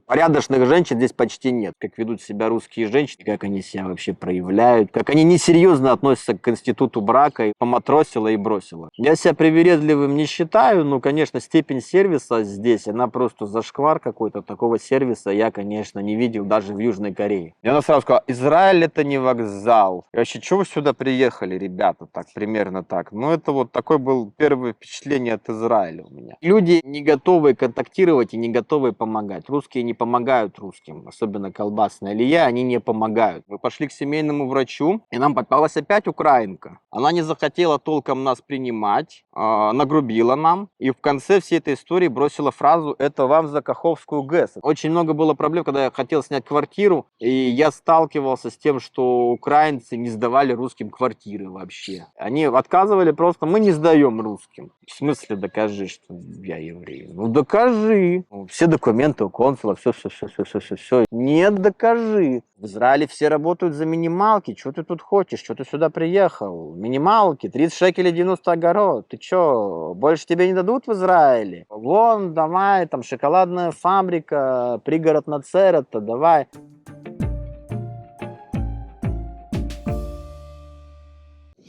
Порядочных женщин здесь почти нет. Как ведут себя русские женщины, как они себя вообще проявляют, как они несерьезно относятся к институту брака, и поматросила и бросила. Я себя привередливым не считаю, но, конечно, степень сервиса здесь, она просто зашквар какой-то. Такого сервиса я, конечно, не видел даже в Южной Корее. И она сразу сказала: Израиль это не вокзал. И вообще, чего вы сюда приехали, ребята? Так, примерно так. Ну, это вот такое было первое впечатление от Израиля у меня. Люди не готовы контактировать и не готовы помогать. Русские не помогают русским, особенно колбасная Илья, они не помогают. Мы пошли к семейному врачу, и нам попалась опять украинка. Она не захотела толком нас принимать, нагрубила нам, и в конце всей этой истории бросила фразу: это вам за Каховскую ГЭС. Очень много было проблем, когда я хотел снять квартиру, и я сталкивался с тем, что украинцы не сдавали русским квартиры вообще. Они отказывали просто: мы не сдаем русским. В смысле, докажи, что я еврей? Ну докажи. Все документы у консула, все. Нет, докажи. В Израиле все работают за минималки. Что ты тут хочешь? Что ты сюда приехал? Минималки, 30 шекелей 90 огород. Ты что, больше тебе не дадут в Израиле? Вон, давай, там шоколадная фабрика, пригород Нацерета, давай.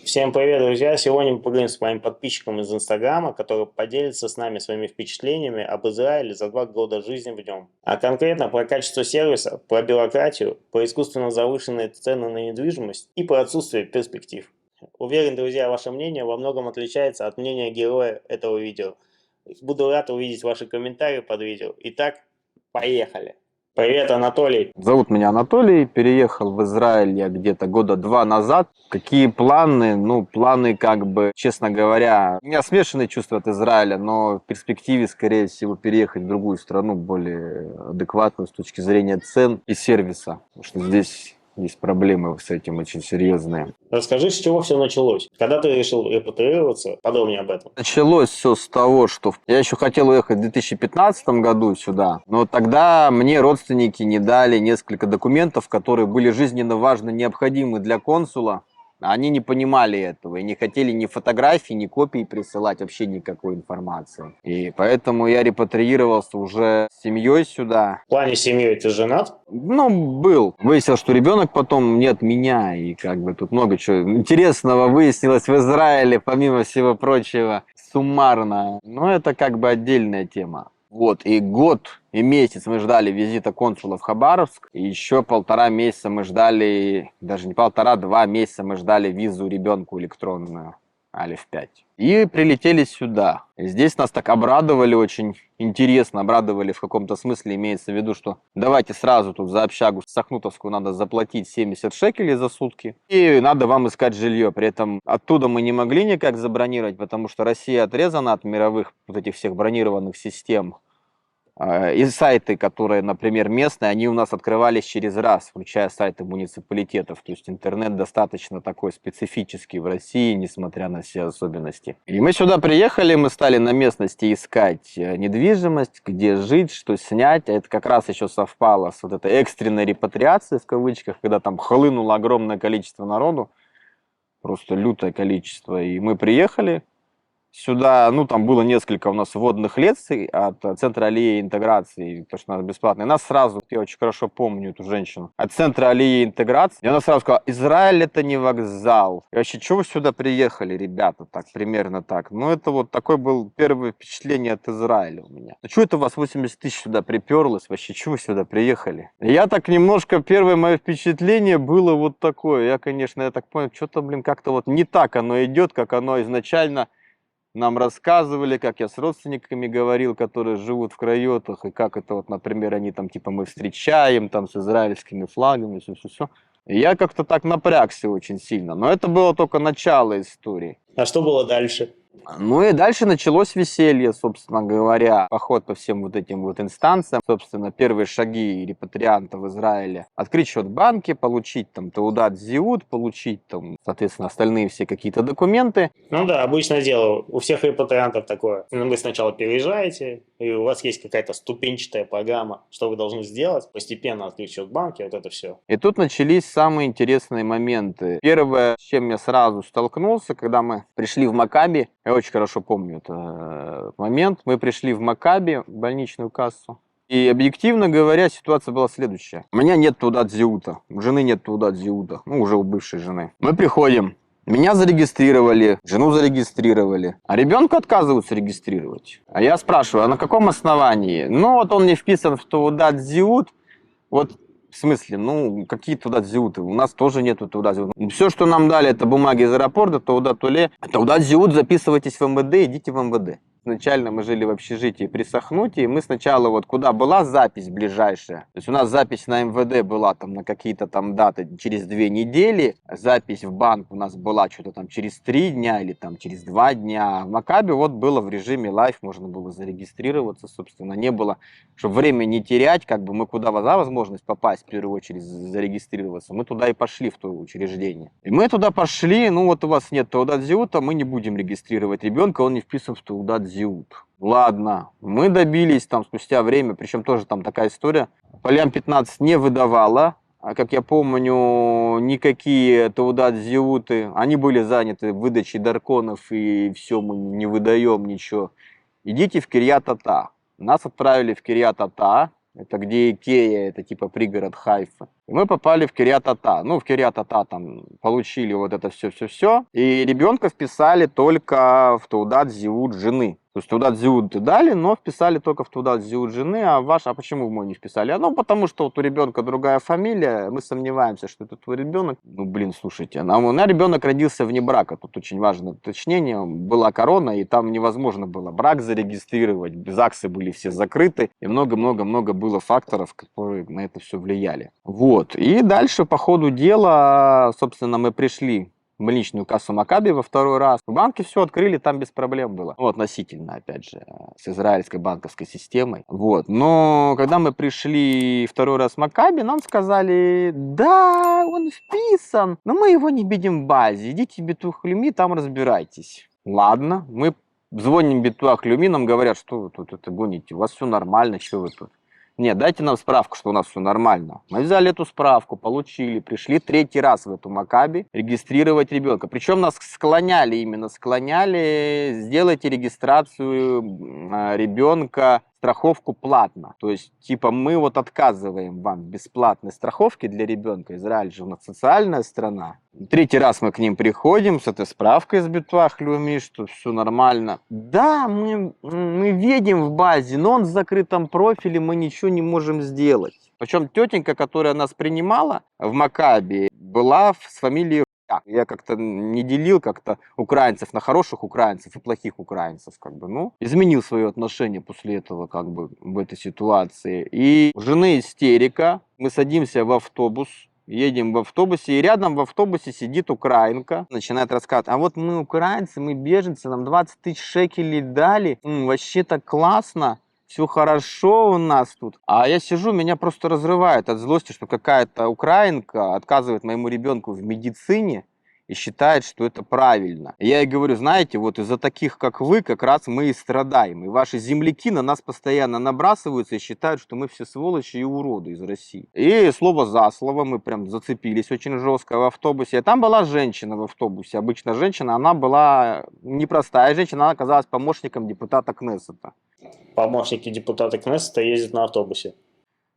Всем привет, друзья! Сегодня мы поговорим с моим подписчиком из Инстаграма, который поделится с нами своими впечатлениями об Израиле за 2 года жизни в нем. А конкретно про качество сервиса, про бюрократию, про искусственно завышенные цены на недвижимость и про отсутствие перспектив. Уверен, друзья, ваше мнение во многом отличается от мнения героя этого видео. Буду рад увидеть ваши комментарии под видео. Итак, поехали! Привет, Анатолий. Зовут меня Анатолий, переехал в Израиль я где-то года 2 назад. Какие планы? Ну, планы, как бы, честно говоря, у меня смешанные чувства от Израиля, но в перспективе, скорее всего, переехать в другую страну, более адекватную с точки зрения цен и сервиса, потому что здесь есть проблемы с этим очень серьезные. Расскажи, с чего все началось? Когда ты решил репатриироваться? Подробнее об этом. Началось все с того, что я еще хотел уехать в 2015 году сюда, но тогда мне родственники не дали несколько документов, которые были жизненно важно необходимы для консула. Они не понимали этого и не хотели ни фотографий, ни копий присылать, вообще никакой информации. И поэтому я репатриировался уже с семьей сюда. В плане семьи ты женат? Ну, был. Выяснилось, что ребенок потом не от меня, и как бы тут много чего интересного выяснилось в Израиле, помимо всего прочего, суммарно. Но это как бы отдельная тема. Вот, и год и месяц мы ждали визита консула в Хабаровск, и еще 1,5 месяца мы ждали, даже не 1,5, 2 месяца мы ждали визу ребенку электронную, Алиф 5. И прилетели сюда. И здесь нас так обрадовали, очень интересно обрадовали в каком-то смысле, имеется в виду, что давайте сразу тут за общагу Сахнутовскую надо заплатить 70 шекелей за сутки, и надо вам искать жилье. При этом оттуда мы не могли никак забронировать, потому что Россия отрезана от мировых вот этих всех бронированных систем. И сайты, которые, например, местные, они у нас открывались через раз, включая сайты муниципалитетов. То есть интернет достаточно такой специфический в России, несмотря на все особенности. И мы сюда приехали, мы стали на местности искать недвижимость, где жить, что снять. Это как раз еще совпало с вот этой экстренной репатриацией, в кавычках, когда там хлынуло огромное количество народу, просто лютое количество. И мы приехали сюда, ну, там было несколько у нас вводных лекций от Центра Алии Интеграции, то, что у нас бесплатно. И нас сразу, я очень хорошо помню эту женщину, от Центра Алии Интеграции. И она сразу сказала: Израиль это не вокзал. И вообще, чего вы сюда приехали, ребята, так, примерно так. Ну, это вот такое было первое впечатление от Израиля у меня. Ну, что это у вас 80 тысяч сюда приперлось? Вообще, чего вы сюда приехали? И я так немножко, первое мое впечатление было вот такое. Я, конечно, я так понял, что-то, блин, как-то вот не так оно идет, как оно изначально нам рассказывали, как я с родственниками говорил, которые живут в Крайотах, и как это вот, например, они там типа мы встречаем там с израильскими флагами, все. И я как-то так напрягся очень сильно, но это было только начало истории. А что было дальше? Ну и дальше началось веселье, собственно говоря, поход по всем вот этим вот инстанциям, собственно, первые шаги репатрианта в Израиле: открыть счет в банке, получить там таудат зиут, получить там, соответственно, остальные все какие-то документы. Ну да, обычное дело, у всех репатриантов такое. Вы сначала переезжаете, и у вас есть какая-то ступенчатая программа, что вы должны сделать, постепенно открыть счет в банке, вот это все. И тут начались самые интересные моменты. Первое, с чем я сразу столкнулся, когда мы пришли в Макаби, я очень хорошо помню этот момент, мы пришли в Макаби, в больничную кассу, И объективно говоря, ситуация была следующая. У меня нет Таудат Зиута, у жены нет Таудат Зиута, ну уже у бывшей жены. Мы приходим, меня зарегистрировали, жену зарегистрировали, а ребенка отказываются регистрировать. А я спрашиваю, а на каком основании? Ну вот он не вписан в Таудат Зиут, вот в смысле, ну какие Таудат Зиуты? У нас тоже нету Таудат Зиут. Все, что нам дали, это бумаги из аэропорта, Таудат Уле. Таудат Зиут, записывайтесь в МВД, идите в МВД. Изначально мы жили в общежитии при Сахнуте, и мы сначала вот куда была запись ближайшая, то есть у нас запись на МВД была там на какие-то там даты через 2 недели, запись в банк у нас была что-то там через 3 дня или там через 2 дня. В Макаби вот было в режиме лайв, можно было зарегистрироваться, собственно, не было, чтобы время не терять, как бы мы куда была возможность попасть, в первую очередь зарегистрироваться, мы туда и пошли в то учреждение. И мы туда пошли, ну вот у вас нет Таудат Зиута, мы не будем регистрировать ребенка, он не вписан в Таудат Зиут. Ладно, мы добились там спустя время, причем тоже там такая история. Полям 15 не выдавала, а как я помню, никакие Таудат Зиуты, они были заняты выдачей дарконов, и все, мы не выдаем ничего. Идите в Кирьят-Ата. Нас отправили в Кирьят-Ата, это где Икея, это типа пригород Хайфа. И мы попали в Кирьят-Ата. Ну, в Кирьят-Ата там получили вот это все. И ребенка вписали только в Таудат Зиут жены. То есть Таудат Зиут дали, но вписали только в Таудат Зиут жены, а почему мой не вписали? Ну, потому что вот у ребенка другая фамилия, мы сомневаемся, что это твой ребенок. Ну, блин, слушайте, у меня ребенок родился вне брака, тут очень важное уточнение, была корона, и там невозможно было брак зарегистрировать, ЗАГСы были все закрыты, и много-много-много было факторов, которые на это все влияли. Вот, и дальше по ходу дела, собственно, мы пришли в больничную кассу Макаби во второй раз. В банке все открыли, там без проблем было. Ну, относительно, опять же, с израильской банковской системой. Вот. Но когда мы пришли второй раз в Макаби, нам сказали, да, он вписан, но мы его не видим в базе. Идите в Битуах Леуми, там разбирайтесь. Ладно, мы звоним в Битуах Леуми, нам говорят, что вы тут это гоните, у вас все нормально, что вы тут? Нет, дайте нам справку, что у нас все нормально. Мы взяли эту справку, получили, пришли 3-й раз в эту Макаби регистрировать ребенка. Причем нас склоняли, сделайте регистрацию ребенка, страховку платно. То есть, типа, мы вот отказываем вам в бесплатной страховке для ребенка. Израиль же у нас социальная страна. 3-й раз мы к ним приходим с этой справкой из Битуах Леуми, что все нормально. Да, мы видим в базе, но он в закрытом профиле, мы ничего не можем сделать. Причем тетенька, которая нас принимала в Макаби, была с фамилией. Я как-то не делил как-то украинцев на хороших украинцев и плохих украинцев, как бы, ну, изменил свое отношение после этого, как бы, в этой ситуации. И у жены истерика, мы садимся в автобус, едем в автобусе, и рядом в автобусе сидит украинка, начинает рассказывать, а вот мы украинцы, мы беженцы, нам 20 тысяч шекелей дали, вообще так классно. Все хорошо у нас тут. А я сижу, меня просто разрывает от злости, что какая-то украинка отказывает моему ребенку в медицине и считает, что это правильно. И я ей говорю, знаете, вот из-за таких, как вы, как раз мы и страдаем. И ваши земляки на нас постоянно набрасываются и считают, что мы все сволочи и уроды из России. И слово за слово мы прям зацепились очень жестко в автобусе. И там была женщина в автобусе. Обычно женщина, она была непростая женщина, она оказалась помощником депутата Кнессета. Помощники депутата Кнессета ездят на автобусе.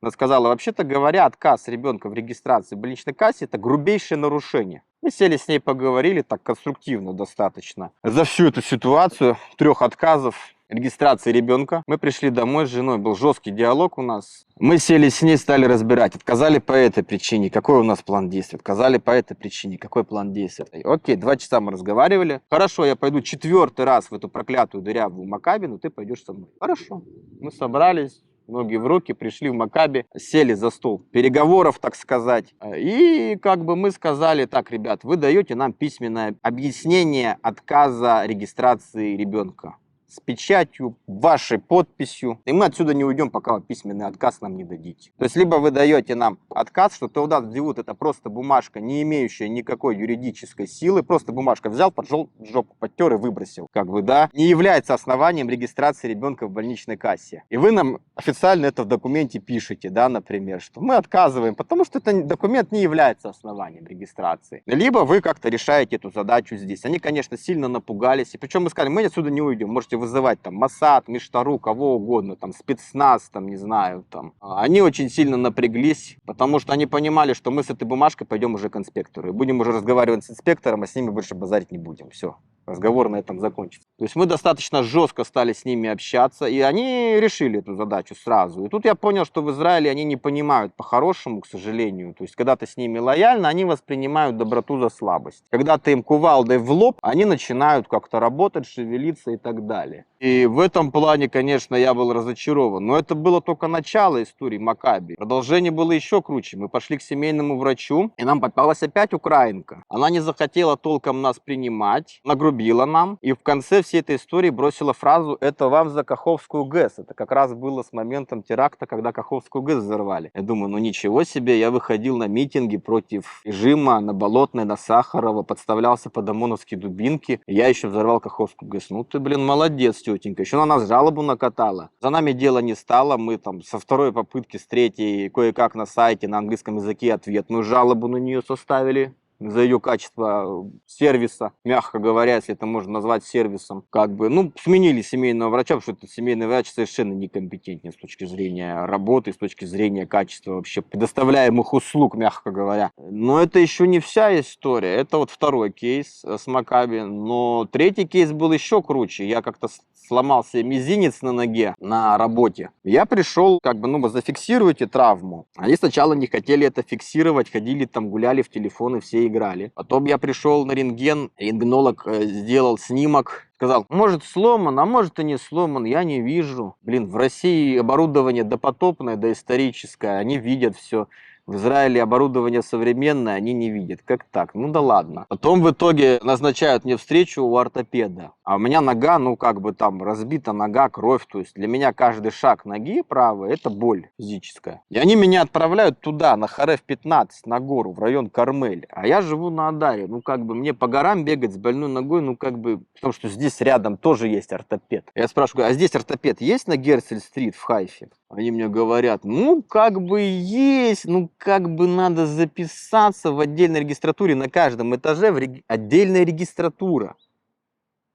Она сказала, вообще-то говоря, отказ ребенка в регистрации в больничной кассе – это грубейшее нарушение. Мы сели с ней, поговорили так конструктивно достаточно. За всю эту ситуацию 3 отказов регистрации ребенка мы пришли домой с женой, был жесткий диалог у нас. Мы сели с ней, стали разбирать. Отказали по этой причине, какой у нас план действий. Отказали по этой причине, какой план действий. Окей, 2 часа мы разговаривали. Хорошо, я пойду 4-й раз в эту проклятую дырявую Макаби, но ты пойдешь со мной. Хорошо. Мы собрались, ноги в руки, пришли в Макаби, сели за стол переговоров, так сказать. И как бы мы сказали, так, ребят, вы даете нам письменное объяснение отказа регистрации ребенка с печатью, вашей подписью. И мы отсюда не уйдем, пока вы письменный отказ нам не дадите. То есть, либо вы даете нам отказ, что Таудат Зиут это просто бумажка, не имеющая никакой юридической силы, просто бумажка взял, поджал, жопу подтер и выбросил. Как бы, да, не является основанием регистрации ребенка в больничной кассе. И вы нам официально это в документе пишете, да, например, что мы отказываем, потому что этот документ не является основанием регистрации. Либо вы как-то решаете эту задачу здесь. Они, конечно, сильно напугались. И причем мы сказали, мы отсюда не уйдем, можете вызывать там Масад, Миштару, кого угодно, там спецназ, там, не знаю, там. Они очень сильно напряглись, потому что они понимали, что мы с этой бумажкой пойдем уже к инспектору. И будем уже разговаривать с инспектором, а с ними больше базарить не будем. Все. Разговор на этом закончится. То есть мы достаточно жестко стали с ними общаться, и они решили эту задачу сразу. И тут я понял, что в Израиле они не понимают по-хорошему, к сожалению. То есть когда ты с ними лояльно, они воспринимают доброту за слабость. Когда ты им кувалдой в лоб, они начинают как-то работать, шевелиться и так далее. И в этом плане, конечно, я был разочарован. Но это было только начало истории Макаби. Продолжение было еще круче. Мы пошли к семейному врачу, и нам попалась опять украинка. Она не захотела толком нас принимать, нагрубила нам, и в конце всей этой истории бросила фразу: «Это вам за Каховскую ГЭС». Это как раз было с моментом теракта, когда Каховскую ГЭС взорвали. Я думаю, ну ничего себе, я выходил на митинги против режима на Болотной, на Сахарова, подставлялся под ОМОНовские дубинки, и я еще взорвал Каховскую ГЭС. Ну ты, блин, молодец, тетенька. Еще на нас жалобу накатала. За нами дело не стало, мы там со второй попытки, с третьей, кое-как на сайте на английском языке ответную жалобу на нее составили за ее качество сервиса, мягко говоря, если это можно назвать сервисом. Как бы, ну, сменили семейного врача, потому что этот семейный врач совершенно некомпетентен с точки зрения работы, с точки зрения качества вообще предоставляемых услуг, мягко говоря. Но это еще не вся история. Это вот второй кейс с Макаби. Но третий кейс был еще круче. Я как-то сломал себе мизинец на ноге на работе. Я пришел, как бы, ну, вы зафиксируете травму. Они сначала не хотели это фиксировать, ходили там, гуляли в телефоны, все играли. Потом я пришел на рентген, рентгенолог сделал снимок, сказал, может сломан, а может и не сломан, я не вижу. Блин, в России оборудование допотопное, доисторическое, они видят все. В Израиле оборудование современное, они не видят. Как так? Ну да ладно. Потом в итоге назначают мне встречу у ортопеда. А у меня нога, ну как бы там разбита нога, кровь. То есть для меня каждый шаг ноги правой — это боль физическая. И они меня отправляют туда, на Харев-15, на гору, в район Кармель. А я живу на Адаре. Ну как бы мне по горам бегать с больной ногой, ну как бы... Потому что здесь рядом тоже есть ортопед. Я спрашиваю, а здесь ортопед есть на Герцель-стрит в Хайфе? Они мне говорят, ну как бы есть, ну как бы надо записаться в отдельной регистратуре, на каждом этаже отдельная регистратура.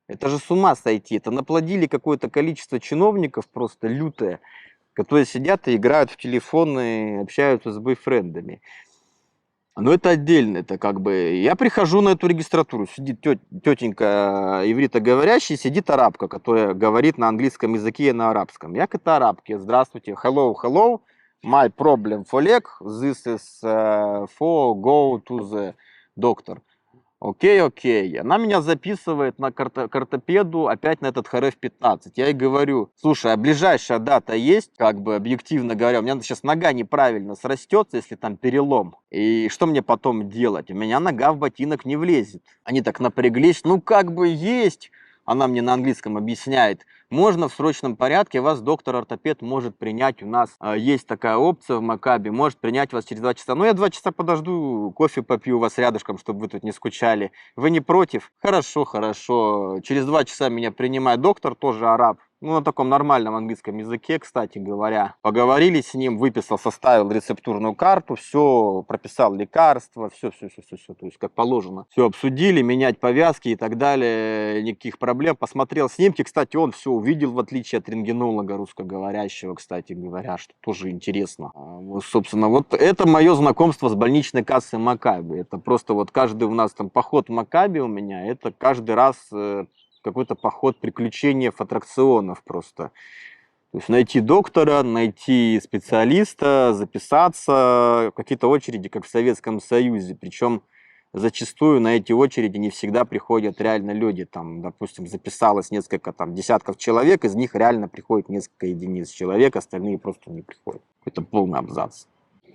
Это же с ума сойти, это наплодили какое-то количество чиновников просто лютое, которые сидят и играют в телефоны, общаются с бойфрендами. Но это отдельно, это как бы... Я прихожу на эту регистратуру, сидит тетенька ивритоговорящая, сидит арабка, которая говорит на английском языке и на арабском. Я к этой арабке, здравствуйте, hello, my problem for leg, this is for go to the doctor. Окей. Она меня записывает на ортопеду опять на этот ХРФ-15. Я ей говорю, слушай, а ближайшая дата есть? Как бы объективно говоря, у меня сейчас нога неправильно срастется, если там перелом. И что мне потом делать? У меня нога в ботинок не влезет. Они так напряглись, ну как бы есть. Она мне на английском объясняет, можно в срочном порядке, вас доктор-ортопед может принять, у нас есть такая опция в Макаби, может принять вас через 2 часа. Ну, я 2 часа подожду, кофе попью у вас рядышком, чтобы вы тут не скучали. Вы не против? Хорошо. Через 2 часа меня принимает доктор, тоже араб. Ну, на таком нормальном английском языке, кстати говоря. Поговорили с ним, выписал, составил рецептурную карту, все, прописал лекарства, все. То есть, как положено. Все обсудили, менять повязки и так далее, никаких проблем. Посмотрел снимки, кстати, он все увидел, в отличие от рентгенолога русскоговорящего, кстати говоря, что тоже интересно. Вот, собственно, вот это мое знакомство с больничной кассой Макаби. Это просто вот каждый у нас там поход в Макаби у меня, это каждый раз... какой-то поход приключениев, аттракционов просто. То есть найти доктора, найти специалиста, записаться, какие-то очереди, как в Советском Союзе. Причем зачастую на эти очереди не всегда приходят реально люди. Там, допустим, записалось несколько там, десятков человек, из них реально приходит несколько единиц человек, остальные просто не приходят. Это полный абзац.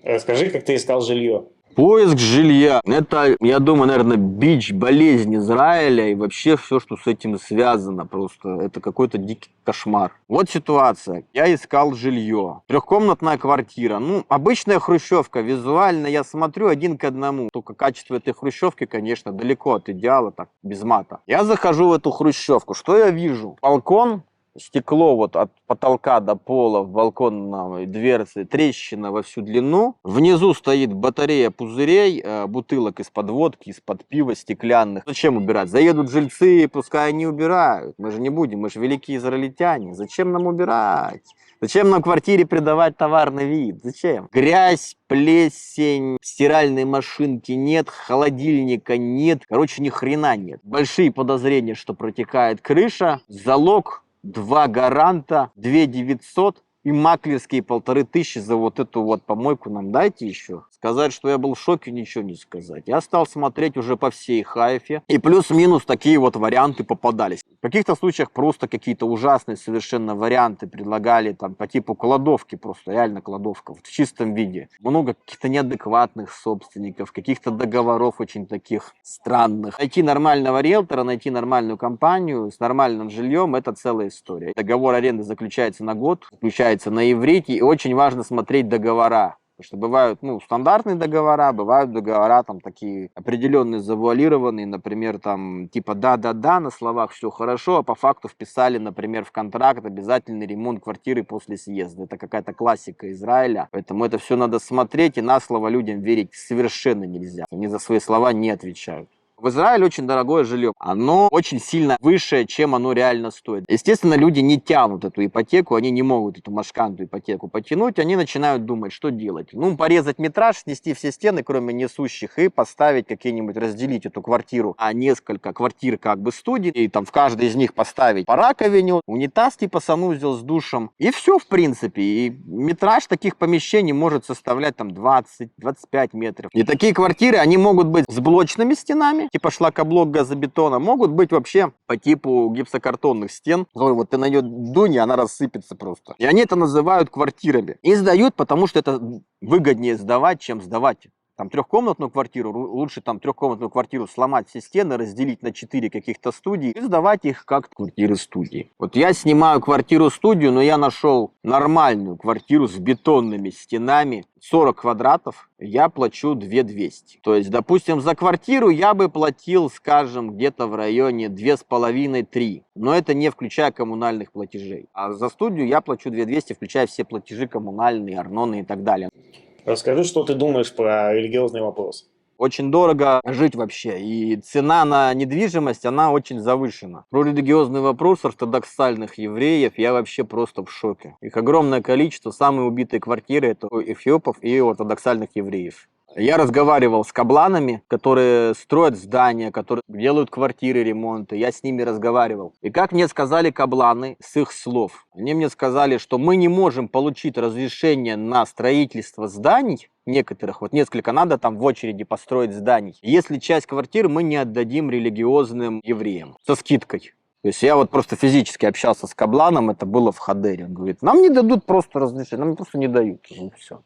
Расскажи, как ты искал жилье. Поиск жилья. Это, я думаю, наверное, бич, болезнь Израиля и вообще все, что с этим связано. Просто это какой-то дикий кошмар. Вот ситуация. Я искал жилье. 3-комнатная квартира. Ну, обычная хрущевка. Визуально я смотрю 1 к 1. Только качество этой хрущевки, конечно, далеко от идеала, так, без мата. Я захожу в эту хрущевку. Что я вижу? Балкон стекло вот от потолка до пола в балконной дверце, трещина во всю длину. Внизу стоит батарея пузырей, бутылок из-под водки, из-под пива стеклянных. Зачем убирать? Заедут жильцы, пускай они убирают. Мы же не будем, мы же великие израильтяне. Зачем нам убирать? Зачем нам в квартире придавать товарный вид? Зачем? Грязь, плесень, стиральной машинки нет, холодильника нет. Короче, ни хрена нет. Большие подозрения, что протекает крыша. Залог 2 гаранта, 2 900 и маклерские 1500 за вот эту вот помойку нам дайте еще. Сказать, что я был в шоке, ничего не сказать. Я стал смотреть уже по всей Хайфе. И плюс-минус такие вот варианты попадались. В каких-то случаях просто какие-то ужасные совершенно варианты предлагали там по типу кладовки, просто реально кладовка в чистом виде. Много каких-то неадекватных собственников, каких-то договоров очень таких странных. Найти нормального риэлтора, найти нормальную компанию с нормальным жильем — это целая история. Договор аренды заключается на год, заключается на иврите, и очень важно смотреть договора. Потому что бывают, стандартные договора, бывают договора там такие определенные, завуалированные, например, там типа да-да-да, на словах все хорошо, а по факту вписали, например, в контракт обязательный ремонт квартиры после съезда. Это какая-то классика Израиля, поэтому это все надо смотреть, и на слово людям верить совершенно нельзя. Они за свои слова не отвечают. В Израиле очень дорогое жилье. Оно очень сильно выше, чем оно реально стоит. Естественно, люди не тянут эту ипотеку, они не могут эту машканту ипотеку потянуть, они начинают думать, что делать. Порезать метраж, снести все стены, кроме несущих, и поставить какие-нибудь, разделить эту квартиру, несколько квартир как бы студий, и там в каждой из них поставить по раковине, унитаз типа санузел с душем, и все в принципе. И метраж таких помещений может составлять там 20-25 метров. И такие квартиры, они могут быть с блочными стенами, типа шлакоблок газобетона, могут быть вообще по типу гипсокартонных стен. Вот ты на нее дунь, и она рассыпется просто. И они это называют квартирами. И сдают, потому что это выгоднее сдавать, чем сдавать. Там трехкомнатную квартиру, лучше там трехкомнатную квартиру сломать все стены, разделить на 4 каких-то студии и сдавать их как квартиры-студии. Вот я снимаю квартиру-студию, но я нашел нормальную квартиру с бетонными стенами, 40 квадратов, я плачу 2200. То есть, допустим, за квартиру я бы платил, скажем, где-то в районе 2,5-3. Но это не включая коммунальных платежей. А за студию я плачу 2200, включая все платежи коммунальные, арноны и так далее. Расскажи, что ты думаешь про религиозный вопрос. Очень дорого жить вообще, и цена на недвижимость, она очень завышена. Про религиозный вопрос ортодоксальных евреев я вообще просто в шоке. Их огромное количество, самые убитые квартиры — это у эфиопов и у ортодоксальных евреев. Я разговаривал с кабланами, которые строят здания, которые делают квартиры, ремонты. Я с ними разговаривал. И как мне сказали кабланы с их слов? Они мне сказали, что мы не можем получить разрешение на строительство зданий, некоторых, вот несколько надо там в очереди построить зданий, если часть квартир мы не отдадим религиозным евреям со скидкой. То есть я вот просто физически общался с кабланом, это было в Хадере. Он говорит, нам не дадут просто разрешение, нам просто не дают. Все.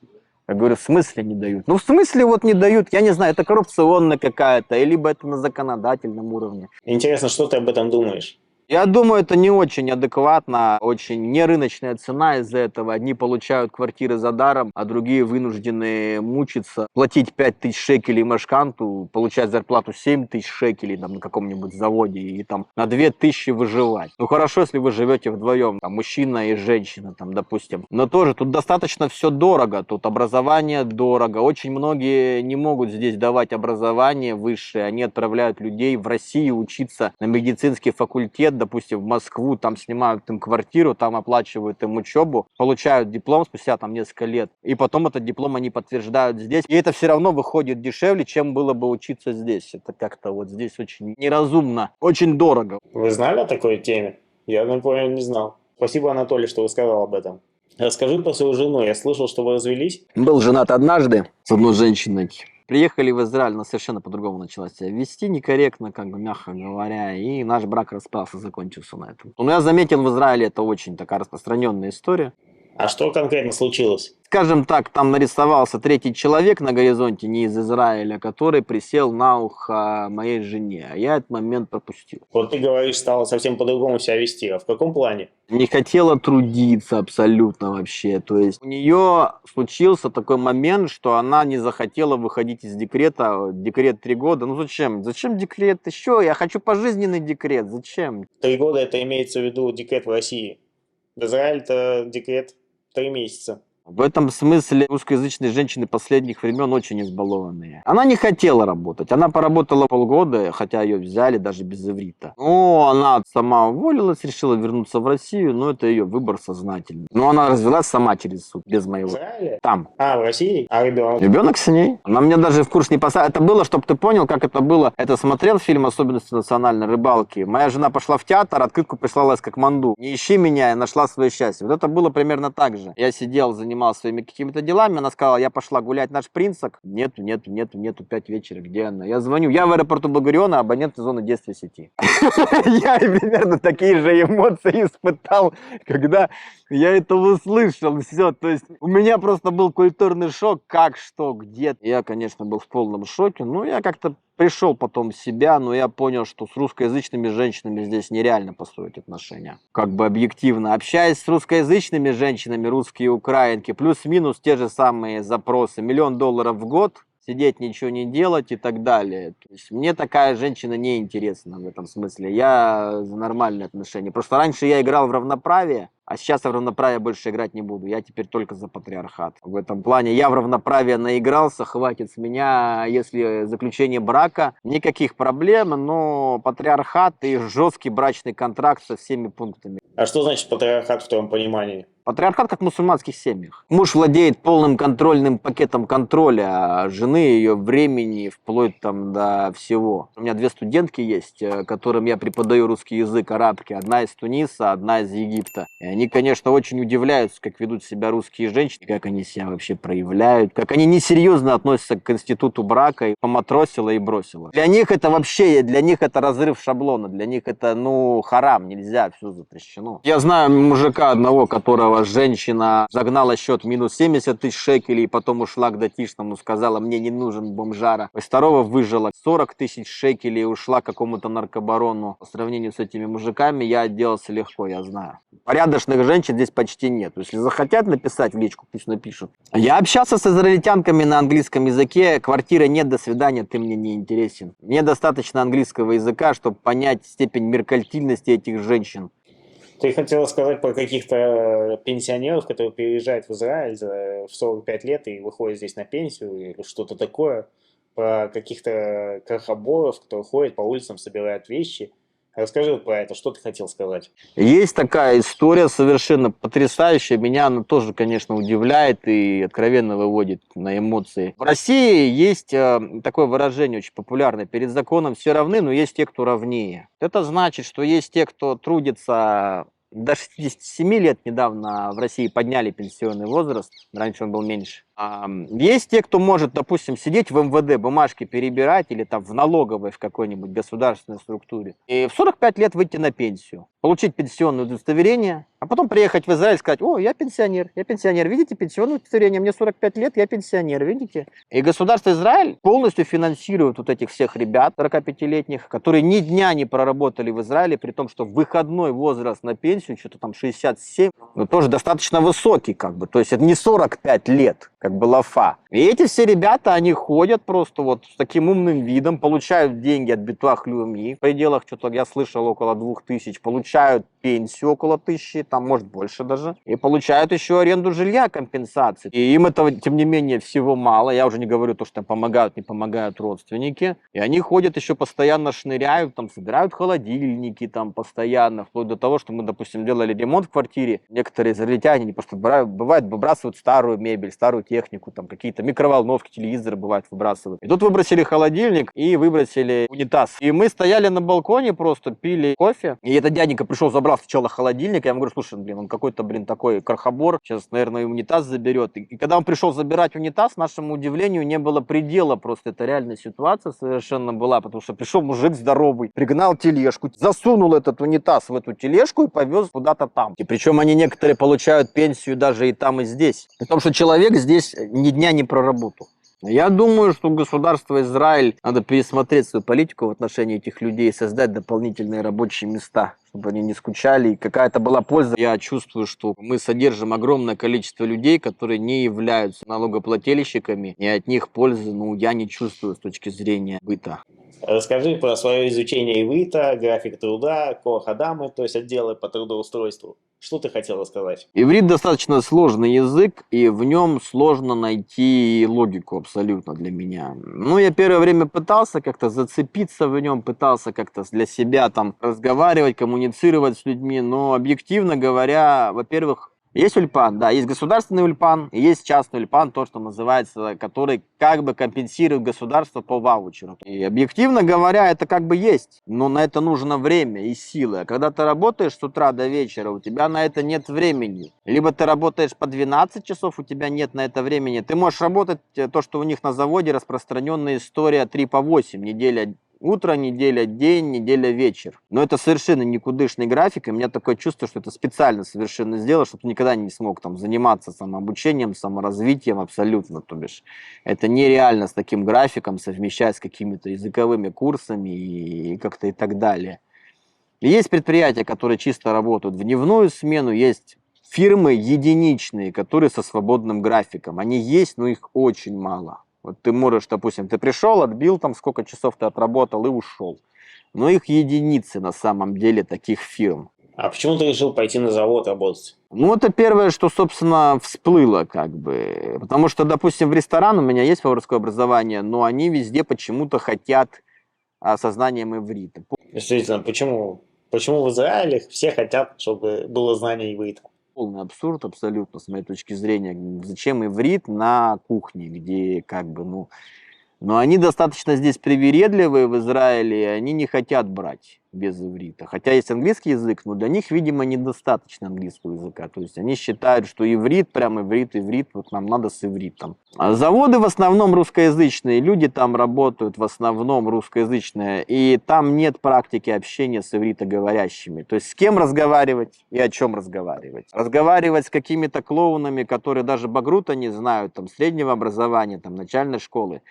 Я говорю, в смысле не дают? В смысле вот не дают, я не знаю, это коррупционная какая-то, либо это на законодательном уровне. Интересно, что ты об этом думаешь? Я думаю, это не очень адекватно, очень нерыночная цена из-за этого. Одни получают квартиры за даром, а другие вынуждены мучиться, платить 5000 шекелей машканту, получать зарплату 7000 шекелей там, на каком-нибудь заводе и там на 2000 выживать. Хорошо, если вы живете вдвоем, там, мужчина и женщина, там, допустим. Но тоже тут достаточно все дорого, тут образование дорого. Очень многие не могут здесь давать образование высшее, они отправляют людей в Россию учиться на медицинский факультет, допустим, в Москву, там снимают им квартиру, там оплачивают им учебу, получают диплом спустя там несколько лет, и потом этот диплом они подтверждают здесь, и это все равно выходит дешевле, чем было бы учиться здесь. Это как-то вот здесь очень неразумно, очень дорого. Вы знали о такой теме? Я, например, не знал. Спасибо, Анатолий, что рассказал об этом. Расскажи про свою жену. Я слышал, что вы развелись. Был женат однажды с одной женщиной. Приехали в Израиль, она совершенно по-другому начала себя вести, некорректно, как бы мягко говоря, и наш брак распался, закончился на этом. Но я заметил, в Израиле это очень такая распространенная история. А что конкретно случилось? скажем так, там нарисовался третий человек на горизонте, не из Израиля, который присел на ухо моей жене, а я этот момент пропустил. Вот ты говоришь, стала совсем по-другому себя вести. А в каком плане? Не хотела трудиться абсолютно вообще. То есть у нее случился такой момент, что она не захотела выходить из декрета. Декрет 3 года. Ну зачем? Зачем декрет еще? Я хочу пожизненный декрет. Зачем? 3 года это имеется в виду декрет в России. В Израиле-то декрет 3 месяца. В этом смысле русскоязычные женщины последних времен очень избалованные. Она не хотела работать. Она поработала полгода, хотя ее взяли даже без иврита. Но она сама уволилась, решила вернуться в Россию, но это ее выбор сознательный. Но она развелась сама через суд, без В моего. Израиле? Там. А, в России? А ребенок? Ребенок с ней. Она меня даже в курс не поставила. Это было, чтобы ты понял, как это было. Это смотрел фильм «Особенности национальной рыбалки». Моя жена пошла в театр, открытку прислала из Катманду. Не ищи меня, я нашла свое счастье. Вот это было примерно так же. Я сидел, занимался своими какими-то делами. Она сказала, я пошла гулять наш Принцак. Нету, 5 вечера. Где она? Я звоню. Я в аэропорту Багариона, абонент зоны действия сети. Я примерно такие же эмоции испытал, когда я это услышал. Все, то есть у меня просто был культурный шок, как, что, где. Я, конечно, был в полном шоке, но я как-то пришел потом в себя, но я понял, что с русскоязычными женщинами здесь нереально построить отношения. Как бы объективно. Общаясь с русскоязычными женщинами, русские и украинки, плюс-минус те же самые запросы. $1 000 000 в год, сидеть, ничего не делать и так далее. То есть мне такая женщина не интересна в этом смысле. Я за нормальные отношения. Просто раньше я играл в равноправие, а сейчас в равноправие больше играть не буду. Я теперь только за патриархат. В этом плане я в равноправие наигрался, хватит с меня, если заключение брака, никаких проблем, но патриархат и жесткий брачный контракт со всеми пунктами. А что значит патриархат в твоем понимании? Патриархат как в мусульманских семьях. Муж владеет полным контрольным пакетом контроля, а жены ее времени, вплоть там до всего. У меня 2 студентки есть, которым я преподаю русский язык, арабки. Одна из Туниса, одна из Египта. И они, конечно, очень удивляются, как ведут себя русские женщины, как они себя вообще проявляют, как они несерьезно относятся к институту брака, и поматросила и бросила. Для них это вообще, для них это разрыв шаблона, для них это, харам, нельзя, все запрещено. Я знаю мужика одного, которого женщина загнала счет минус 70 000 шекелей, потом ушла к датишному, сказала, мне не нужен бомжара. Второго выжила 40 000 шекелей и ушла к какому-то наркобарону. По сравнению с этими мужиками я отделался легко, я знаю. Порядочных женщин здесь почти нет. Если захотят написать в личку, пусть напишут. Я общался с израильтянками на английском языке. Квартиры нет, до свидания, ты мне не интересен. Мне достаточно английского языка, чтобы понять степень меркантильности этих женщин. Ты хотела сказать про каких-то пенсионеров, которые переезжают в Израиль в 45 лет и выходят здесь на пенсию или что-то такое? Про каких-то крохоборов, которые ходят по улицам, собирают вещи. Расскажи вот про это, что ты хотел сказать? Есть такая история совершенно потрясающая. Меня она тоже, конечно, удивляет и откровенно выводит на эмоции. В России есть такое выражение очень популярное. Перед законом все равны, но есть те, кто равнее. Это значит, что есть те, кто трудится до 67 лет. Недавно в России подняли пенсионный возраст. Раньше он был меньше. Есть те, кто может, допустим, сидеть в МВД, бумажки перебирать или там в налоговой в какой-нибудь государственной структуре. И в 45 лет выйти на пенсию, получить пенсионное удостоверение, а потом приехать в Израиль и сказать, о, я пенсионер, видите, пенсионное удостоверение, мне 45 лет, я пенсионер, видите? И государство Израиль полностью финансирует вот этих всех ребят, 45-летних, которые ни дня не проработали в Израиле, при том, что выходной возраст на пенсию, что-то там 67, но тоже достаточно высокий, как бы, то есть это не 45 лет, как бы лафа. И эти все ребята, они ходят просто вот с таким умным видом, получают деньги от Битуах Леуми, в пределах, что-то я слышал, около 2000, получают пенсию около 1000, там может больше даже, и получают еще аренду жилья, компенсации. И им этого, тем не менее, всего мало. Я уже не говорю то, что там помогают, не помогают родственники. И они ходят еще постоянно, шныряют, там собирают холодильники там постоянно, вплоть до того, что мы, допустим, делали ремонт в квартире. Некоторые израильтяне, они просто бывает, выбрасывают старую мебель, старую технику, там какие-то микроволновки, телевизоры бывает выбрасывают. И тут выбросили холодильник и выбросили унитаз. И мы стояли на балконе, просто пили кофе. И этот дяденька пришел, забрал сначала холодильник. Я ему говорю, слушай, блин, он какой-то, блин, такой крохобор. Сейчас, наверное, и унитаз заберет. И когда он пришел забирать унитаз, нашему удивлению не было предела. Просто это реальная ситуация совершенно была. Потому что пришел мужик здоровый, пригнал тележку, засунул этот унитаз в эту тележку и повез куда-то там. И причем они некоторые получают пенсию даже и там, и здесь. Потому что человек здесь ни дня не проработал. Я думаю, что государство Израиль надо пересмотреть свою политику в отношении этих людей, создать дополнительные рабочие места, чтобы они не скучали, и какая-то была польза. Я чувствую, что мы содержим огромное количество людей, которые не являются налогоплательщиками, и от них пользы, я не чувствую с точки зрения быта. Расскажи про свое изучение иврита, график труда, коах-адамы, то есть отделы по трудоустройству. Что ты хотел рассказать? Иврит достаточно сложный язык, и в нем сложно найти логику абсолютно для меня. Я первое время пытался как-то зацепиться в нем, пытался как-то для себя там разговаривать, коммуницировать с людьми, но объективно говоря, во-первых, есть ульпан, да, есть государственный ульпан, есть частный ульпан, то, что называется, который как бы компенсирует государство по ваучеру. И объективно говоря, это как бы есть, но на это нужно время и силы. А когда ты работаешь с утра до вечера, у тебя на это нет времени. Либо ты работаешь по 12 часов, у тебя нет на это времени. Ты можешь работать, то, что у них на заводе распространенная история 3 по 8, неделя утро, неделя день, неделя вечер. Но это совершенно никудышный график, и у меня такое чувство, что это специально совершенно сделано, чтобы ты никогда не смог там заниматься самообучением, саморазвитием абсолютно. То бишь, это нереально с таким графиком совмещать с какими-то языковыми курсами и как-то и так далее. И есть предприятия, которые чисто работают в дневную смену, есть фирмы единичные, которые со свободным графиком. Они есть, но их очень мало. Вот ты можешь, допустим, ты пришел, отбил там, сколько часов ты отработал и ушел. Но их единицы на самом деле таких фирм. А почему ты решил пойти на завод работать? Это первое, что, собственно, всплыло как бы. Потому что, допустим, в ресторан у меня есть поварское образование, но они везде почему-то хотят со знанием иврита. Действительно, почему в Израиле все хотят, чтобы было знание иврита? Полный абсурд абсолютно, с моей точки зрения. Зачем иврит на кухне, где как бы, Но они достаточно здесь привередливые в Израиле, и они не хотят брать без иврита. Хотя есть английский язык, но для них, видимо, недостаточно английского языка. То есть они считают, что иврит, прям иврит, вот нам надо с ивритом. А заводы в основном русскоязычные, люди там работают в основном русскоязычные, и там нет практики общения с ивритоговорящими. То есть с кем разговаривать и о чем разговаривать. Разговаривать с какими-то клоунами, которые даже багрута не знают, там, среднего образования, там, начальной школы.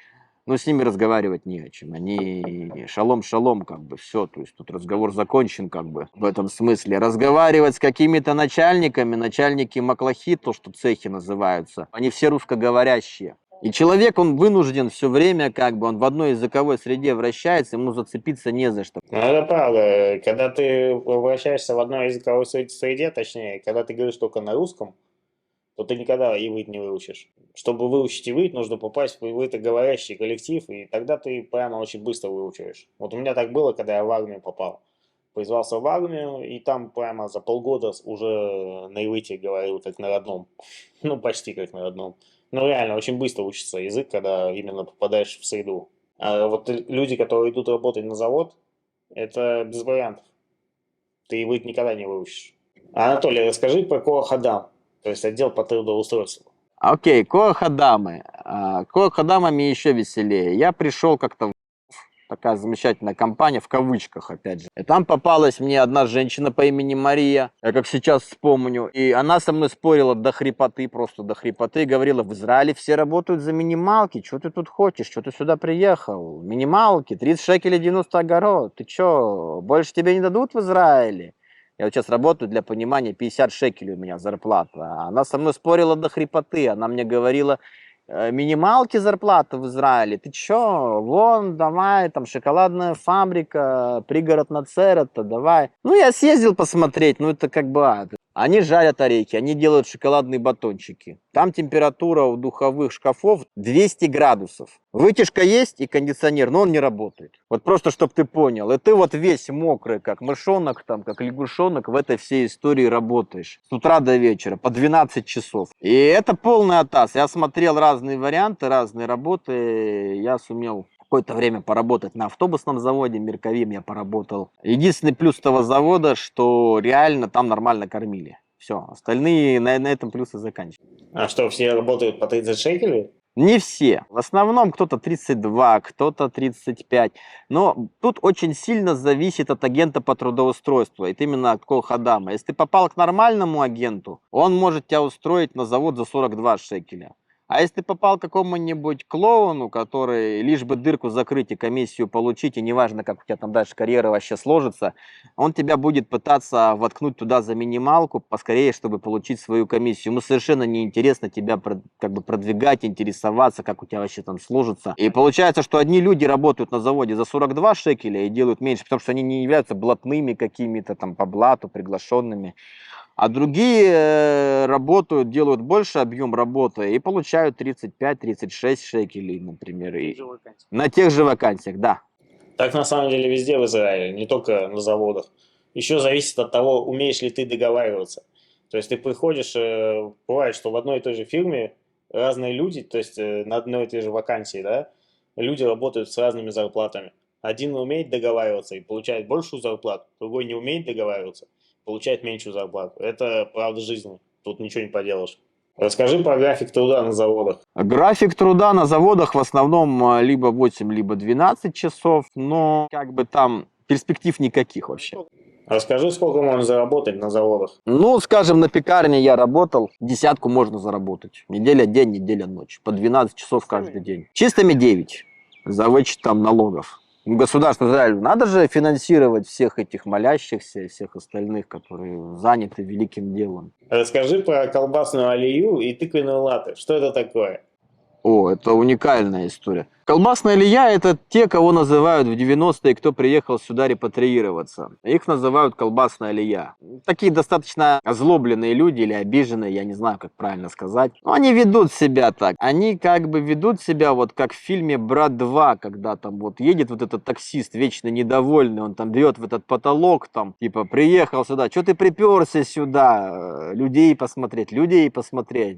С ними разговаривать не о чем. Они шалом-шалом, как бы, все. То есть тут разговор закончен, как бы, в этом смысле. Разговаривать с какими-то начальниками, начальники маклахи, то, что цехи называются, они все русскоговорящие. И человек, он вынужден все время, как бы, он в одной языковой среде вращается, ему зацепиться не за что. Это правда. Когда ты вращаешься в одной языковой среде, точнее, когда ты говоришь только на русском, то ты никогда иврит не выучишь. Чтобы выучить иврит, нужно попасть в ивритоговорящий коллектив, и тогда ты прямо очень быстро выучиваешь. Вот у меня так было, когда я в армию попал. Призвался в армию, и там прямо за полгода уже на иврите говорил как на родном. Почти как на родном. Реально, очень быстро учится язык, когда именно попадаешь в среду. А вот люди, которые идут работать на завод, это без вариантов. Ты иврит никогда не выучишь. Анатолий, расскажи про коах-адам. То есть отдел по трудоустройству. Окей, коах-адамы. Коах-адамами еще веселее. Я пришел как-то в такая замечательная компания, в кавычках, опять же. И там попалась мне одна женщина по имени Мария, я как сейчас вспомню. И она со мной спорила до хрипоты, просто до хрипоты. Говорила, в Израиле все работают за минималки. Что ты тут хочешь? Что ты сюда приехал? Минималки, 30 шекелей 90 огород. Ты что, больше тебе не дадут в Израиле? Я вот сейчас работаю, для понимания, 50 шекелей у меня зарплата. Она со мной спорила до хрипоты. Она мне говорила, минималки зарплаты в Израиле. Ты чё? Вон, давай, там шоколадная фабрика, пригород Нацерета, давай. Я съездил посмотреть, это как бы... Они жарят орехи, они делают шоколадные батончики. Там температура у духовых шкафов 200 градусов. Вытяжка есть и кондиционер, но он не работает. Вот просто, чтобы ты понял. И ты вот весь мокрый, как мышонок, там, как лягушонок в этой всей истории работаешь. С утра до вечера, по 12 часов. И это полный атас. Я смотрел разные варианты, разные работы. Я сумел какое-то время поработать на автобусном заводе, Мерковим я поработал. Единственный плюс того завода, что реально там нормально кормили. Все, остальные на этом плюсы заканчиваются. А что, все работают по 30 шекелей? Не все. В основном кто-то 32, кто-то 35. Но тут очень сильно зависит от агента по трудоустройству. Это именно от Колхадама. Если ты попал к нормальному агенту, он может тебя устроить на завод за 42 шекеля. А если ты попал к какому-нибудь клоуну, который лишь бы дырку закрыть и комиссию получить, и неважно, как у тебя там дальше карьера вообще сложится, он тебя будет пытаться воткнуть туда за минималку поскорее, чтобы получить свою комиссию. Ему совершенно неинтересно тебя как бы продвигать, интересоваться, как у тебя вообще там сложится. И получается, что одни люди работают на заводе за 42 шекеля и делают меньше, потому что они не являются блатными какими-то там по блату, приглашенными. А другие работают, делают больше объем работы и получают 35-36 шекелей, например. И на тех же вакансиях, да. Так на самом деле везде в Израиле, не только на заводах. Еще зависит от того, умеешь ли ты договариваться. То есть ты приходишь, бывает, что в одной и той же фирме разные люди, то есть на одной и той же вакансии, да, люди работают с разными зарплатами. Один умеет договариваться и получает большую зарплату, другой не умеет договариваться, получает меньшую зарплату. Это правда жизни, тут ничего не поделаешь. Расскажи про график труда на заводах. График труда на заводах в основном либо 8, либо 12 часов, но как бы там перспектив никаких вообще. Расскажи, сколько можно заработать на заводах. Ну, скажем, на пекарне я работал, десятку можно заработать. Неделя день, неделя ночь. По 12 часов каждый день. Чистыми 9, за вычетом налогов. Государство Израилю надо же финансировать всех этих молящихся и всех остальных, которые заняты великим делом. Расскажи про колбасную алию и тыквенную латте. Что это такое? О, это уникальная история. Колбасная алия – это те, кого называют в 90-е, кто приехал сюда репатриироваться. Их называют колбасная алия. Такие достаточно озлобленные люди или обиженные, я не знаю, как правильно сказать. Но они ведут себя так. Они как бы ведут себя вот как в фильме «Брат 2», когда там вот едет вот этот таксист вечно недовольный, он там бьет в этот потолок, там типа приехал сюда, что ты приперся сюда, людей посмотреть,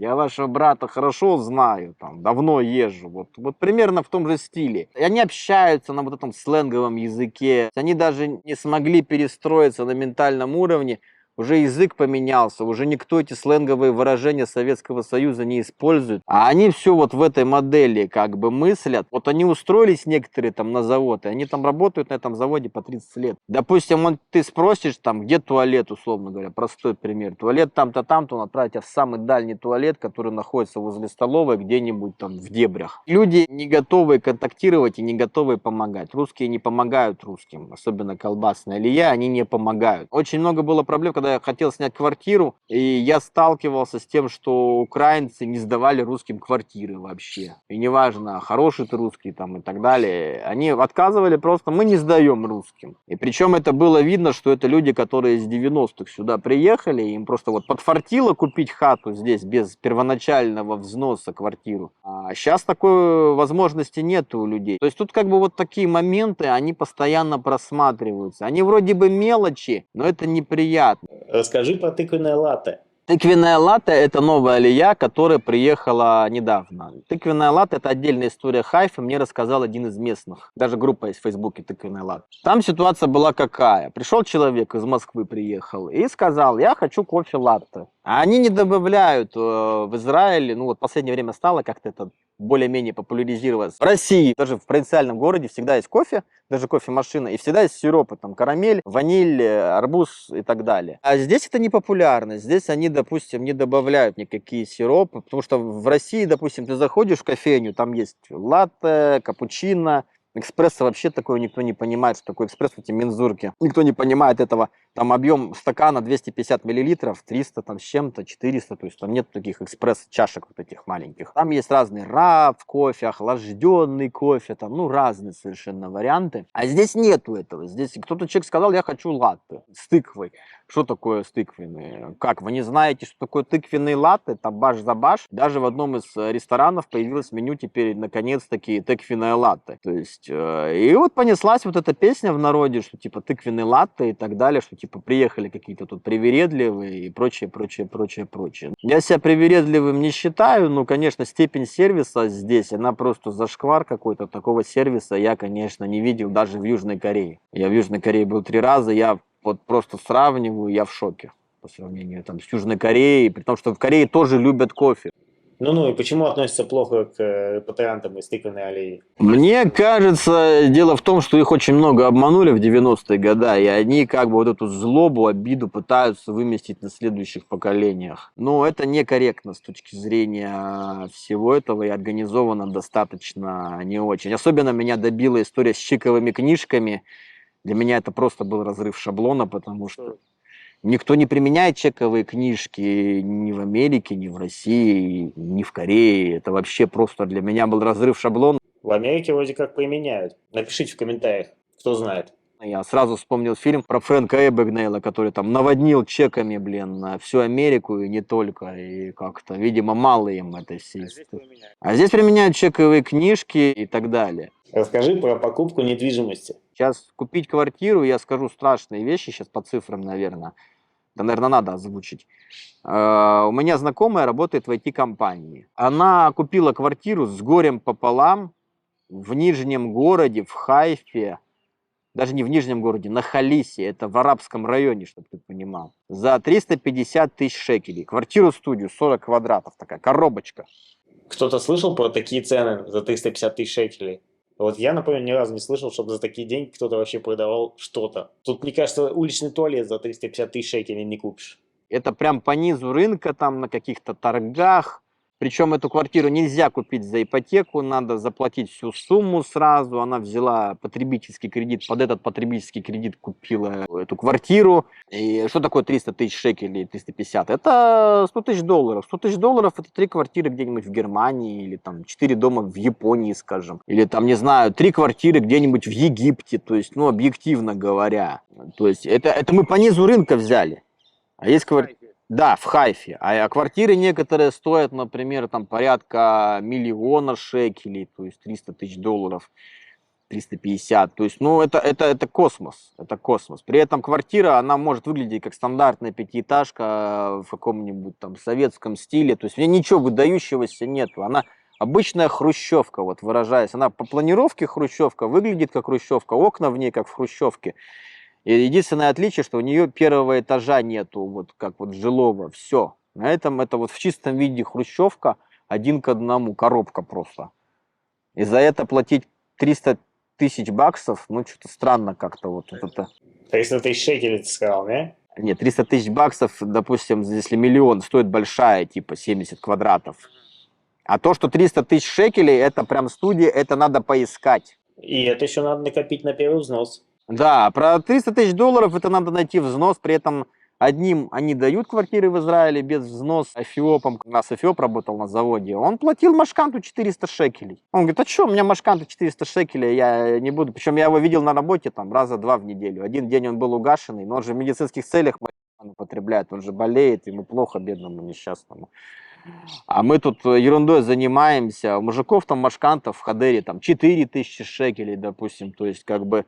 я вашего брата хорошо знаю, там давно езжу, вот примерно в том же стиле. И они общаются на вот этом сленговом языке. Они даже не смогли перестроиться на ментальном уровне. Уже язык поменялся, уже никто эти сленговые выражения Советского Союза не использует. А они все вот в этой модели как бы мыслят. Вот они устроились некоторые там на завод, и они там работают на этом заводе по 30 лет. Допустим, ты спросишь там, где туалет, условно говоря, простой пример. Туалет там-то, он отправит тебя в самый дальний туалет, который находится возле столовой, где-нибудь там в дебрях. Люди не готовы контактировать и не готовы помогать. Русские не помогают русским, особенно колбасная алия, они не помогают. Очень много было проблем, когда я хотел снять квартиру, и я сталкивался с тем, что украинцы не сдавали русским квартиры вообще. И неважно, хороший ты русский там и так далее, они отказывали просто, мы не сдаем русским. И причем это было видно, что это люди, которые из 90-х сюда приехали, им просто вот подфартило купить хату здесь без первоначального взноса квартиру. А сейчас такой возможности нет у людей. То есть тут как бы вот такие моменты, они постоянно просматриваются. Они вроде бы мелочи, но это неприятно. Расскажи про тыквенное латте. Тыквенная латте – это новая алия, которая приехала недавно. Тыквенная латте – это отдельная история Хайфа, мне рассказал один из местных. Даже группа есть в Фейсбуке «Тыквенная латте». Там ситуация была какая? Пришел человек, из Москвы приехал, и сказал, я хочу кофе латте. А они не добавляют в Израиле, ну вот в последнее время стало как-то это более-менее популяризироваться. В России, даже в провинциальном городе всегда есть кофе, даже кофемашина, и всегда есть сиропы, там карамель, ваниль, арбуз и так далее. А здесь это не популярно, здесь они, допустим, не добавляют никакие сиропы, потому что в России, допустим, ты заходишь в кофейню, там есть латте, капучино, экспрессо вообще такое никто не понимает, что такое экспресс в эти мензурки. Никто не понимает этого. Там объем стакана 250 миллилитров, 300 там с чем-то, 400. То есть там нет таких экспресс-чашек вот этих маленьких. Там есть разные раф кофе, охлажденный кофе, там, ну, разные совершенно варианты. А здесь нету этого. Здесь кто-то человек сказал, я хочу латте с тыквой. Что такое с тыквенные? Как, вы не знаете, что такое тыквенный латте? Там баш за баш. Даже в одном из ресторанов появилось меню теперь, наконец-таки, тыквенное латте. То есть, и вот понеслась вот эта песня в народе, что типа тыквенный латте и так далее, что типа приехали какие-то тут привередливые и прочее, прочее, прочее, прочее. Я себя привередливым не считаю, но, конечно, степень сервиса здесь, она просто зашквар какой-то. Такого сервиса я, конечно, не видел даже в Южной Корее. Я в Южной Корее был 3 раза, я вот просто сравниваю, я в шоке по сравнению там с Южной Кореей, при том, что в Корее тоже любят кофе. Ну-ну, и почему относятся плохо к репатриантам из тыквенной аллеи? Мне кажется, дело в том, что их очень много обманули в 90-е годы, и они как бы вот эту злобу, обиду пытаются выместить на следующих поколениях. Но это некорректно с точки зрения всего этого и организовано достаточно не очень. Особенно меня добила история с чековыми книжками. Для меня это просто был разрыв шаблона, потому что никто не применяет чековые книжки ни в Америке, ни в России, ни в Корее. Это вообще просто для меня был разрыв шаблона. В Америке вроде как применяют. Напишите в комментариях, кто знает. Я сразу вспомнил фильм про Фрэнка Эбигнейла, который там наводнил чеками, всю Америку и не только. И как-то, видимо, мало им этой всей истории. А здесь применяют чековые книжки и так далее. Расскажи про покупку недвижимости. Сейчас купить квартиру, я скажу страшные вещи, сейчас по цифрам, наверное. Да, наверное, надо озвучить. У меня знакомая работает в IT-компании. Она купила квартиру с горем пополам в Нижнем городе, в Хайфе. Даже не в Нижнем городе, на Халисе. Это в арабском районе, чтобы ты понимал. За 350 тысяч шекелей. Квартиру-студию, 40 квадратов. Такая коробочка. Кто-то слышал про такие цены за 350 тысяч шекелей? Вот я, например, ни разу не слышал, чтобы за такие деньги кто-то вообще продавал что-то. Тут, мне кажется, уличный туалет за 350 тысяч шекелей не купишь. Это прям по низу рынка, там на каких-то торгах. Причем эту квартиру нельзя купить за ипотеку, надо заплатить всю сумму сразу. Она взяла потребительский кредит, под этот потребительский кредит купила эту квартиру. И что такое 300 тысяч шекелей, 350? Это 100 тысяч долларов. 100 тысяч долларов это 3 квартиры где-нибудь в Германии, или там 4 дома в Японии, скажем. Или там, не знаю, 3 квартиры где-нибудь в Египте, то есть, ну, объективно говоря. То есть это мы по низу рынка взяли. А есть квартиры... Да, в Хайфе. А квартиры некоторые стоят, например, там порядка 1 миллиона шекелей, то есть 300 тысяч долларов, 350. То есть, ну, это космос. Это космос. При этом квартира, она может выглядеть как стандартная пятиэтажка в каком-нибудь там советском стиле. То есть, в ней ничего выдающегося нету. Она обычная хрущевка, вот выражаясь. Она по планировке хрущевка, выглядит как хрущевка, окна в ней как в хрущевке. И единственное отличие, что у нее первого этажа нету, вот как вот жилого, все. На этом это вот в чистом виде хрущевка 1 к 1, коробка просто. И за это платить 300 тысяч баксов, ну что-то странно как-то вот это. 300 тысяч шекелей ты сказал, да? Нет, 300 тысяч баксов, допустим, если миллион стоит большая, типа 70 квадратов. А то, что 300 тысяч шекелей, это прям студия, это надо поискать. И это еще надо накопить на первый взнос. Да, про 300 тысяч долларов это надо найти взнос, при этом одним они дают квартиры в Израиле без взноса. Эфиопом, у нас Эфиоп работал на заводе, он платил машканту 400 шекелей. Он говорит, а что, у меня машканта 400 шекелей, я не буду. Причем я его видел на работе там раза 2 в неделю. Один день он был угашенный, но он же в медицинских целях употребляет, он же болеет, ему плохо, бедному несчастному. А мы тут ерундой занимаемся. У мужиков там машкантов в Хадере там 4000 шекелей, допустим, то есть как бы...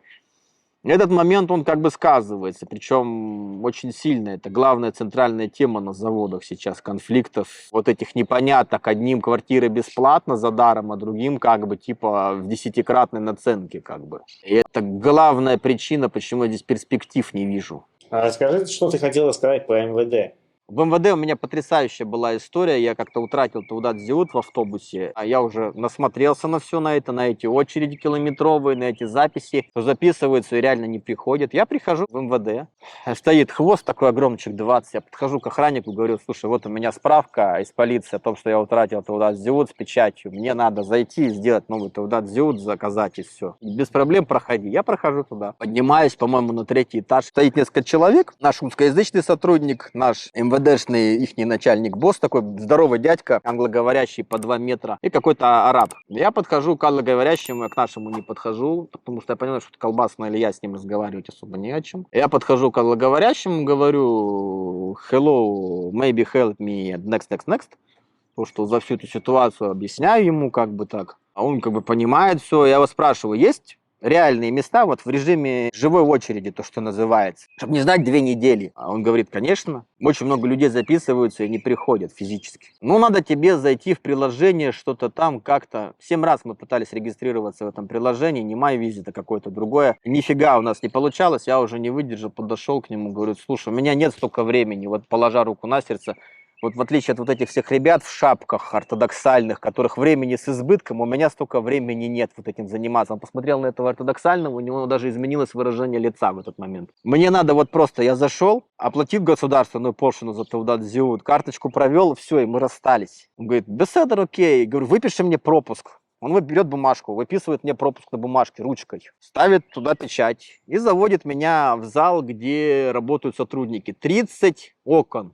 Этот момент, он как бы сказывается, причем очень сильно. Это главная центральная тема на заводах сейчас, конфликтов. Вот этих непоняток, одним квартиры бесплатно за даром, а другим как бы типа в 10-кратной наценке как бы. И это главная причина, почему я здесь перспектив не вижу. А расскажи, что ты хотела сказать про МВД. В МВД у меня потрясающая была история, я как-то утратил Таудат Зиут в автобусе, а я уже насмотрелся на все на это, на эти очереди километровые, на эти записи, что записываются и реально не приходят. Я прихожу в МВД, стоит хвост такой огромчик 20, я подхожу к охраннику, говорю, слушай, вот у меня справка из полиции о том, что я утратил Таудат Зиут с печатью, мне надо зайти и сделать новый Таудат Зиут, заказать и все. Без проблем проходи. Я прохожу туда, поднимаюсь, по-моему, на 3-й этаж, стоит несколько человек, наш русскоязычный сотрудник, наш МВД МВДшный ихний начальник-босс, такой здоровый дядька, англоговорящий по 2 метра, и какой-то араб. Я подхожу к англоговорящему, я к нашему не подхожу, потому что я понимаю, что это колбасное, или я с ним разговаривать особо не о чем. Я подхожу к англоговорящему, говорю, hello, maybe help me, next. То, что за всю эту ситуацию объясняю ему как бы так. А он как бы понимает все. Я его спрашиваю, есть реальные места вот в режиме живой очереди, то, что называется, чтобы не ждать 2 недели. А он говорит, конечно. Очень много людей записываются и не приходят физически. Ну, надо тебе зайти в приложение, что-то там как-то. 7 раз мы пытались регистрироваться в этом приложении, не MyVisit, а какое-то другое. Нифига у нас не получалось, я уже не выдержал, подошел к нему, говорю, слушай, у меня нет столько времени, вот положа руку на сердце, вот в отличие от вот этих всех ребят в шапках ортодоксальных, которых времени с избытком, у меня столько времени нет вот этим заниматься. Он посмотрел на этого ортодоксального, у него даже изменилось выражение лица в этот момент. Мне надо вот просто, я зашел, оплатил государственную пошлину за Таудат Зиут, карточку провел, все, и мы расстались. Он говорит, беседер окей, говорю, выпиши мне пропуск. Он берет бумажку, выписывает мне пропуск на бумажке ручкой, ставит туда печать и заводит меня в зал, где работают сотрудники. 30 окон,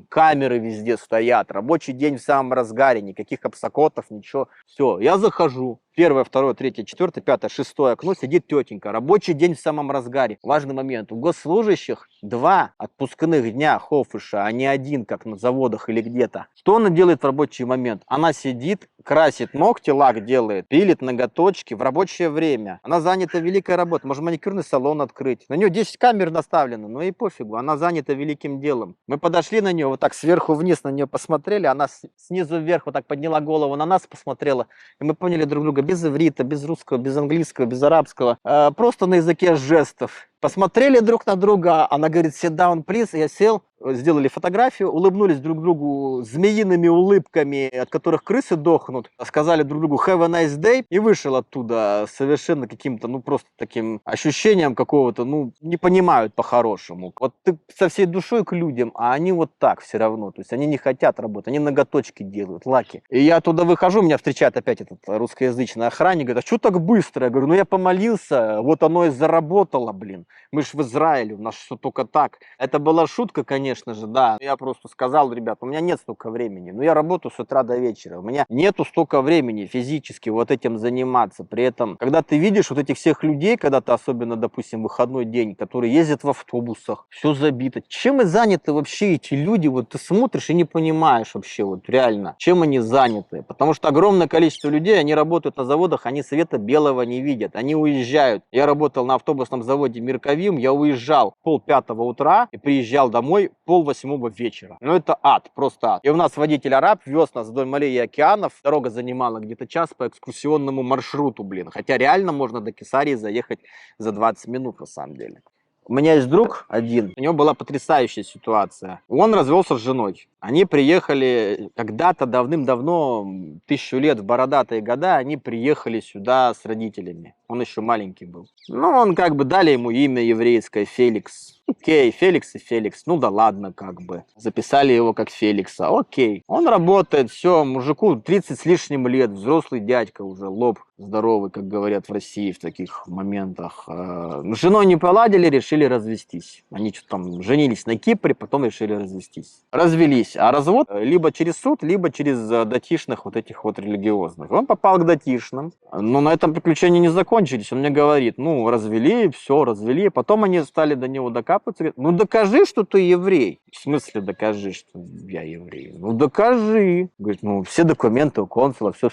камеры везде стоят, рабочий день в самом разгаре, никаких обсакотов, ничего. Все, я захожу. 1, 2, 3, 4, 5, 6 окно, сидит тетенька. Рабочий день в самом разгаре. Важный момент. У госслужащих 2 отпускных дня хофыша, а не 1, как на заводах или где-то. Что она делает в рабочий момент? Она сидит, красит ногти, лак делает, пилит ноготочки в рабочее время. Она занята великой работой. Может, маникюрный салон открыть. На нее 10 камер наставлено, но и пофигу. Она занята великим делом. Мы подошли на нее, вот так сверху вниз на нее посмотрели. Она снизу вверх вот так подняла голову на нас, посмотрела. И мы поняли друг друга без иврита, без русского, без английского, без арабского. Просто на языке жестов. Посмотрели друг на друга, она говорит, sit down, please, я сел, сделали фотографию, улыбнулись друг другу змеиными улыбками, от которых крысы дохнут, сказали друг другу have a nice day и вышел оттуда совершенно каким-то, ну просто таким ощущением какого-то, ну не понимают по-хорошему. Вот ты со всей душой к людям, а они вот так все равно, то есть они не хотят работать, они ноготочки делают, лаки. И я туда выхожу, меня встречает опять этот русскоязычный охранник, говорит, а что так быстро? Я говорю, ну я помолился, вот оно и заработало, блин. Мы ж в Израиле, у нас все только так. Это была шутка, конечно же, да. Я просто сказал, ребят, у меня нет столько времени. Но я работаю с утра до вечера. У меня нету столько времени физически вот этим заниматься. При этом, когда ты видишь вот этих всех людей, когда ты особенно, допустим, выходной день, которые ездят в автобусах, все забито. Чем и заняты вообще эти люди? Вот ты смотришь и не понимаешь вообще, вот реально, чем они заняты. Потому что огромное количество людей, они работают на заводах, они света белого не видят. Они уезжают. Я работал на автобусном заводе Мирковим, я уезжал 4:30 утра и приезжал домой 7:30 вечера. Ну это ад, просто ад. И у нас водитель араб вез нас вдоль морей и океанов. Дорога занимала где-то час по экскурсионному маршруту, блин. Хотя реально можно до Кесарии заехать за 20 минут на самом деле. У меня есть друг один, у него была потрясающая ситуация. Он развелся с женой. Они приехали когда-то давным-давно, 1000 лет в бородатые года, они приехали сюда с родителями. Он еще маленький был. Ну, он как бы дали ему имя еврейское Феликс. Окей, Феликс и Феликс. Ну да ладно, как бы. Записали его как Феликса. Окей. Он работает, все, мужику 30 с лишним лет, взрослый дядька уже, лоб здоровый, как говорят в России в таких моментах. С женой не поладили, решили развестись. Они что-то там женились на Кипре, потом решили развестись. Развелись. А развод либо через суд, либо через датишных вот этих вот религиозных. Он попал к датишным, но на этом приключения не закончились. Он мне говорит, ну, развели, все, развели. Потом они стали до него докапываться. Говорят, ну, докажи, что ты еврей. В смысле докажи, что я еврей? Ну, докажи. Говорит, ну, все документы у консула, все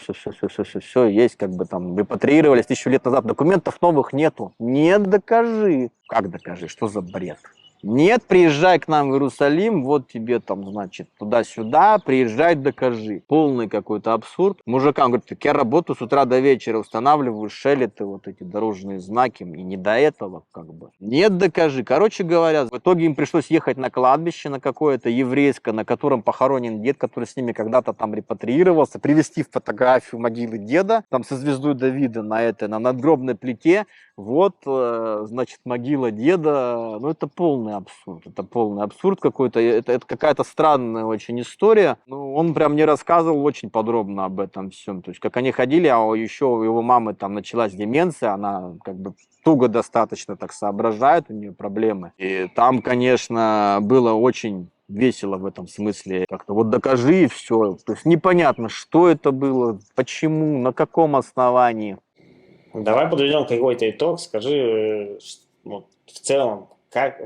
есть, как бы там репатриировались 1000 лет назад. Документов новых нету. Нет, докажи. Как докажи? Что за бред? Нет, приезжай к нам в Иерусалим, вот тебе там, значит, туда-сюда, приезжай, докажи. Полный какой-то абсурд. Мужикам говорит, так я работаю с утра до вечера, устанавливаю шелеты, вот эти дорожные знаки, и не до этого, как бы. Нет, докажи. Короче говоря, в итоге им пришлось ехать на кладбище на какое-то еврейское, на котором похоронен дед, который с ними когда-то там репатриировался, привезти фотографию могилы деда, там со звездой Давида на надгробной плите. Вот, значит, могила деда. Ну, это полный абсурд. Это полный абсурд какой-то. Это какая-то странная очень история. Ну, он прям мне рассказывал очень подробно об этом всем. То есть, как они ходили, а еще у его мамы там началась деменция, она как бы туго достаточно так соображает, у нее проблемы. И там, конечно, было очень весело в этом смысле. Как-то вот докажи и все. То есть непонятно, что это было, почему, на каком основании. Давай подведем какой-то итог. Скажи, вот, в целом,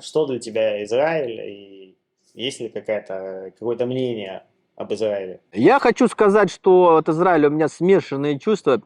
что для тебя Израиль и есть ли какое-то мнение об Израиле? Я хочу сказать, что от Израиля у меня смешанные чувства.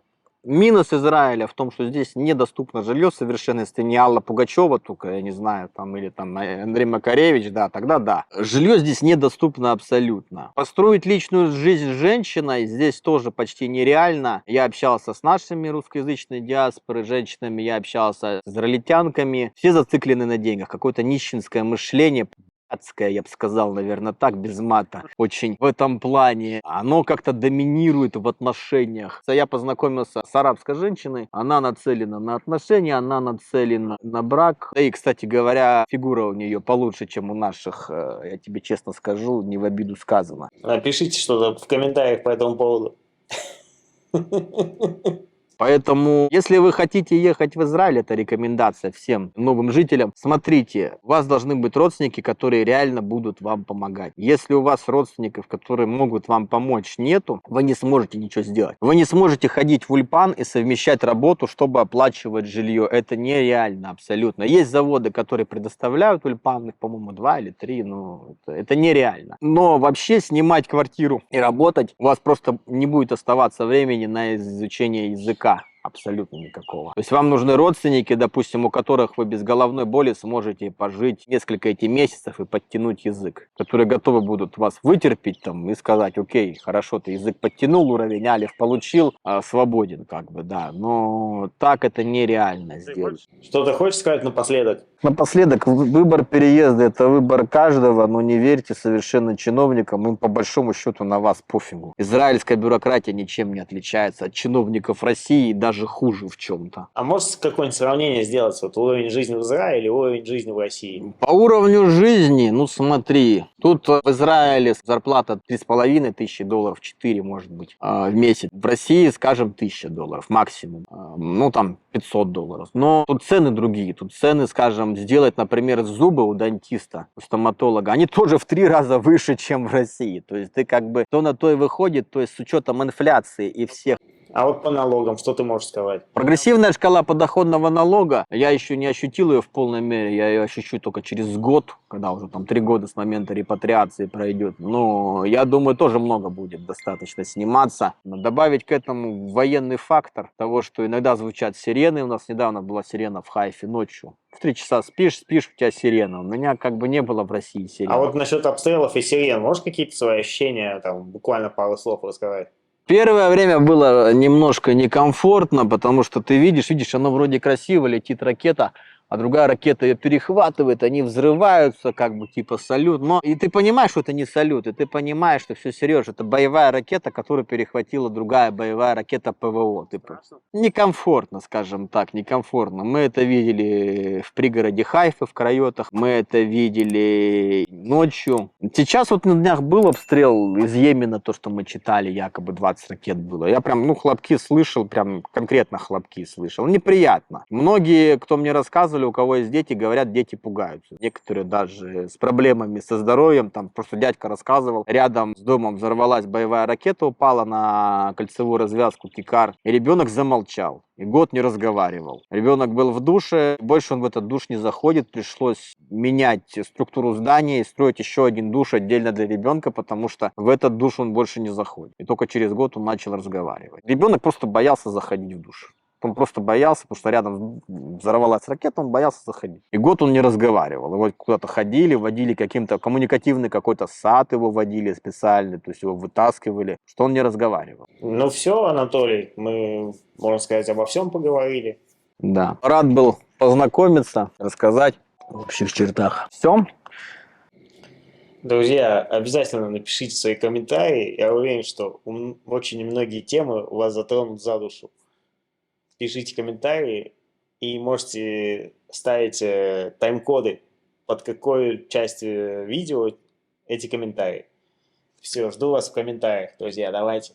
Минус Израиля в том, что здесь недоступно жилье совершенно, если не Алла Пугачева, только, я не знаю, там, или там Андрей Макаревич, да, тогда да. Жилье здесь недоступно абсолютно. Построить личную жизнь с женщиной здесь тоже почти нереально. Я общался с нашими русскоязычной диаспорой, женщинами, я общался с израильтянками. Все зациклены на деньгах, какое-то нищенское мышление. Адское, я бы сказал, наверное, так, без мата. Очень в этом плане. Оно как-то доминирует в отношениях. Я познакомился с арабской женщиной. Она нацелена на отношения, она нацелена на брак. Да и, кстати говоря, фигура у нее получше, чем у наших, я тебе честно скажу, не в обиду сказано. Напишите что-то в комментариях по этому поводу. Поэтому, если вы хотите ехать в Израиль, это рекомендация всем новым жителям, смотрите, у вас должны быть родственники, которые реально будут вам помогать. Если у вас родственников, которые могут вам помочь, нету, вы не сможете ничего сделать. Вы не сможете ходить в Ульпан и совмещать работу, чтобы оплачивать жилье. Это нереально абсолютно. Есть заводы, которые предоставляют Ульпан, их, по-моему, 2 или 3, но это нереально. Но вообще снимать квартиру и работать, у вас просто не будет оставаться времени на изучение языка. Абсолютно никакого. То есть вам нужны родственники, допустим, у которых вы без головной боли сможете пожить несколько этих месяцев и подтянуть язык, которые готовы будут вас вытерпеть там и сказать: окей, хорошо, ты язык подтянул, уровень алиф получил, свободен как бы, да, но так это нереально сделать. Что ты хочешь сказать напоследок? Напоследок, выбор переезда – это выбор каждого, но не верьте совершенно чиновникам, им по большому счету на вас пофигу. Израильская бюрократия ничем не отличается от чиновников России, даже хуже в чем-то. А можешь какое-нибудь сравнение сделать? Вот уровень жизни в Израиле и уровень жизни в России? По уровню жизни, ну смотри, тут в Израиле зарплата $3500, 4 может быть, в месяц. В России, скажем, $1000 максимум, ну там $500. Но тут цены другие, тут цены, скажем, сделать, например, зубы у дантиста, у стоматолога, они тоже в 3 раза выше, чем в России. То есть ты как бы то на то и выходит, то есть с учетом инфляции и всех. А вот по налогам, что ты можешь сказать? Прогрессивная шкала подоходного налога, я еще не ощутил ее в полной мере, я ее ощущу только через год, когда уже там 3 года с момента репатриации пройдет. Но я думаю, тоже много будет достаточно сниматься. Но добавить к этому военный фактор того, что иногда звучат сирены. У нас недавно была сирена в Хайфе ночью. В 3 часа спишь, у тебя сирена. У меня как бы не было в России сирены. А вот насчет обстрелов и сирен, можешь какие-то свои ощущения, там, буквально пару слов рассказать? Первое время было немножко некомфортно, потому что ты видишь, оно вроде красиво, летит ракета, а другая ракета ее перехватывает, они взрываются, как бы типа салют. Но и ты понимаешь, что это не салют, и ты понимаешь, что все серьезно, это боевая ракета, которую перехватила другая боевая ракета ПВО. Некомфортно, скажем так, некомфортно. Мы это видели в пригороде Хайфы, в Крайотах, мы это видели ночью. Сейчас вот на днях был обстрел из Йемена, то, что мы читали, якобы 20 ракет было. Я прям, хлопки слышал, прям конкретно хлопки слышал. Неприятно. Многие, кто мне рассказывали, у кого есть дети, говорят, дети пугаются. Некоторые даже с проблемами со здоровьем, там просто дядька рассказывал, рядом с домом взорвалась боевая ракета, упала на кольцевую развязку Кикар, и ребенок замолчал. И год не разговаривал. Ребенок был в душе, больше он в этот душ не заходит, пришлось менять структуру здания и строить еще один душ отдельно для ребенка, потому что в этот душ он больше не заходит. И только через год он начал разговаривать. Ребенок просто боялся заходить в душ. Он просто боялся, потому что рядом взорвалась ракета, он боялся заходить. И год он не разговаривал. Его куда-то ходили, водили каким-то коммуникативный какой-то сад, его водили специально, то есть его вытаскивали, что он не разговаривал. Ну все, Анатолий, мы, можно сказать, обо всем поговорили. Да. Рад был познакомиться, рассказать в общих чертах. Все. Друзья, обязательно напишите свои комментарии. Я уверен, что очень многие темы у вас затронут за душу. Пишите комментарии и можете ставить тайм-коды, под какой частью видео эти комментарии. Все, жду вас в комментариях, друзья, давайте.